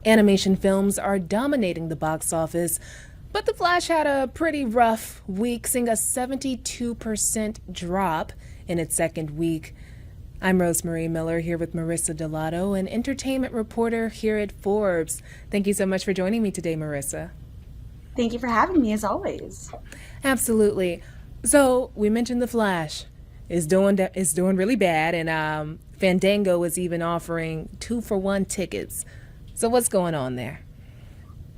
Animation films are dominating the box office, but The Flash had a pretty rough week, seeing a 72% drop in its second week. I'm Rosemary Miller here with Marisa Dellatto, an entertainment reporter here at Forbes. Thank you so much for joining me today, Marisa. Thank you for having me as always. Absolutely. So we mentioned The Flash is doing really bad, and Fandango is even offering 2-for-1 tickets. So what's going on there?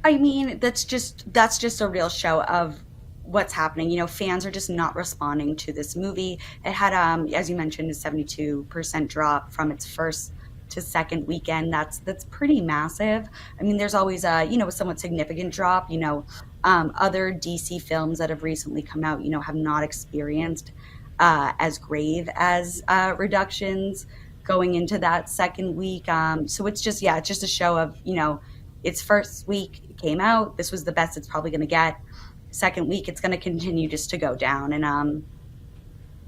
I mean, that's just a real show of what's happening. Fans are just not responding to this movie. It had as you mentioned, a 72% drop from its first to second weekend. That's pretty massive. I mean, there's always a somewhat significant drop. Other DC films that have recently come out, have not experienced as grave as reductions going into that second week. So it's just, yeah, it's just a show of, its first week it came out. This was the best it's probably going to get. Second week, it's going to continue just to go down. And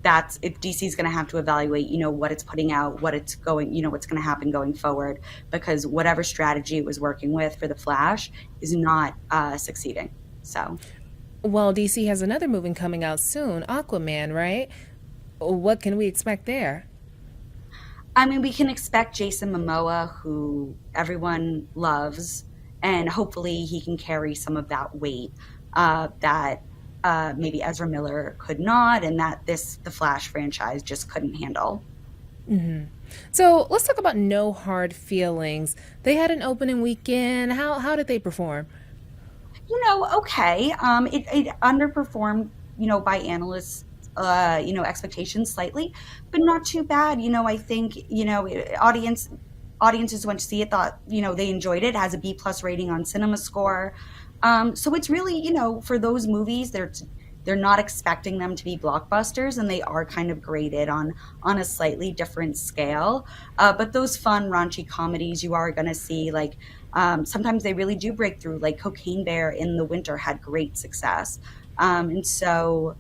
that's if DC is going to have to evaluate, what it's putting out, what it's going, what's going to happen going forward, because whatever strategy it was working with for the Flash is not succeeding. So. Well, DC has another movie coming out soon, Aquaman, right? What can we expect there? I mean, we can expect Jason Momoa, who everyone loves, and hopefully he can carry some of that weight that maybe Ezra Miller could not, and that the Flash franchise just couldn't handle. So let's talk about No Hard Feelings. They had an opening weekend. How did they perform? Okay. It underperformed, by analysts, expectations slightly, but not too bad. I think, audiences went to see it, thought, they enjoyed it, has a B+ rating on Cinema Score. So it's really, for those movies, they're not expecting them to be blockbusters, and they are kind of graded on a slightly different scale. But those fun, raunchy comedies you are going to see, like sometimes they really do break through. Like Cocaine Bear in the winter had great success, and so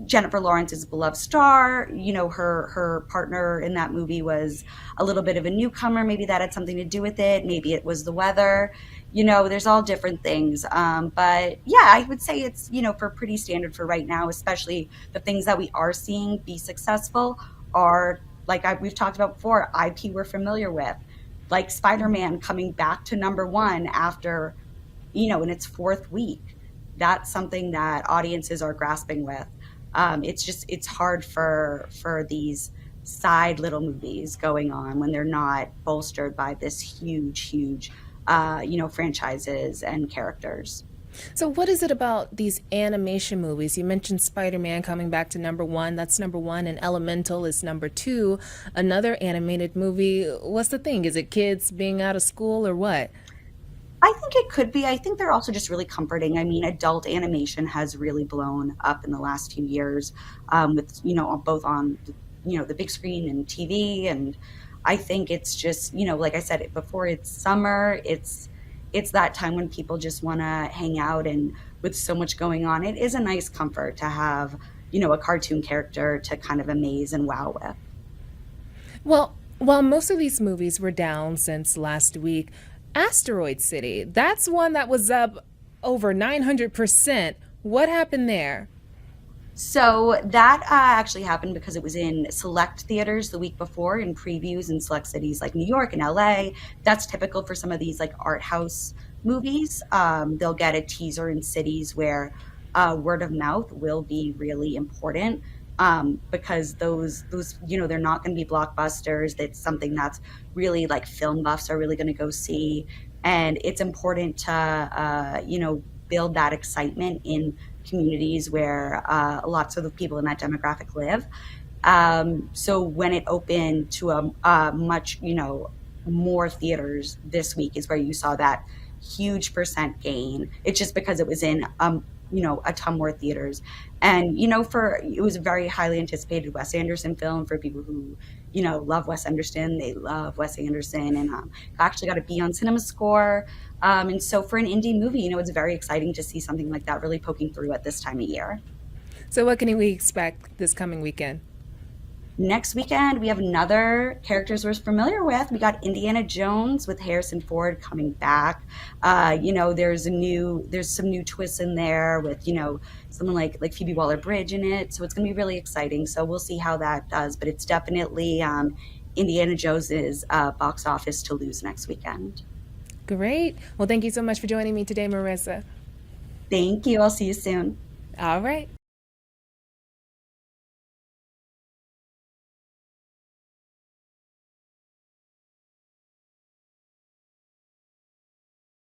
Jennifer Lawrence's beloved star, her partner in that movie was a little bit of a newcomer. Maybe that had something to do with it. Maybe it was the weather. There's all different things. But yeah, I would say it's, for pretty standard for right now, especially the things that we are seeing be successful are, like we've talked about before, IP we're familiar with, like Spider-Man coming back to number one after, in its fourth week. That's something that audiences are grasping with. It's hard for these side little movies going on when they're not bolstered by this huge, franchises and characters. So what is it about these animation movies? You mentioned Spider-Man coming back to number one. That's number one, and Elemental is number two. Another animated movie. What's the thing? Is it kids being out of school or what? I think it could be. I think they're also just really comforting. I mean, adult animation has really blown up in the last few years, with both on the big screen and TV. And I think it's just, like I said it before, it's summer. It's that time when people just want to hang out, and with so much going on, it is a nice comfort to have a cartoon character to kind of amaze and wow with. Well, while most of these movies were down since last week, Asteroid City, that's one that was up over 900%. What happened there? So that actually happened because it was in select theaters the week before, in previews in select cities like New York and LA. That's typical for some of these like art house movies. They'll get a teaser in cities where word of mouth will be really important, because those they're not going to be blockbusters. That's something that's really like film buffs are really going to go see, and it's important to build that excitement in communities where lots of the people in that demographic live. So when it opened to a much, more theaters this week is where you saw that huge percent gain. It's just because it was in, a ton more theaters. And, it was a very highly anticipated Wes Anderson film for people who, love Wes Anderson. They love Wes Anderson, and actually got a B on Cinema Score. And so for an indie movie, it's very exciting to see something like that really poking through at this time of year. So what can we expect this coming weekend? Next weekend, we have another characters we're familiar with. We got Indiana Jones with Harrison Ford coming back. There's some new twists in there with, someone like Phoebe Waller-Bridge in it. So it's going to be really exciting. So we'll see how that does. But it's definitely Indiana Jones's box office to lose next weekend. Great. Well, thank you so much for joining me today, Marissa. Thank you. I'll see you soon. All right.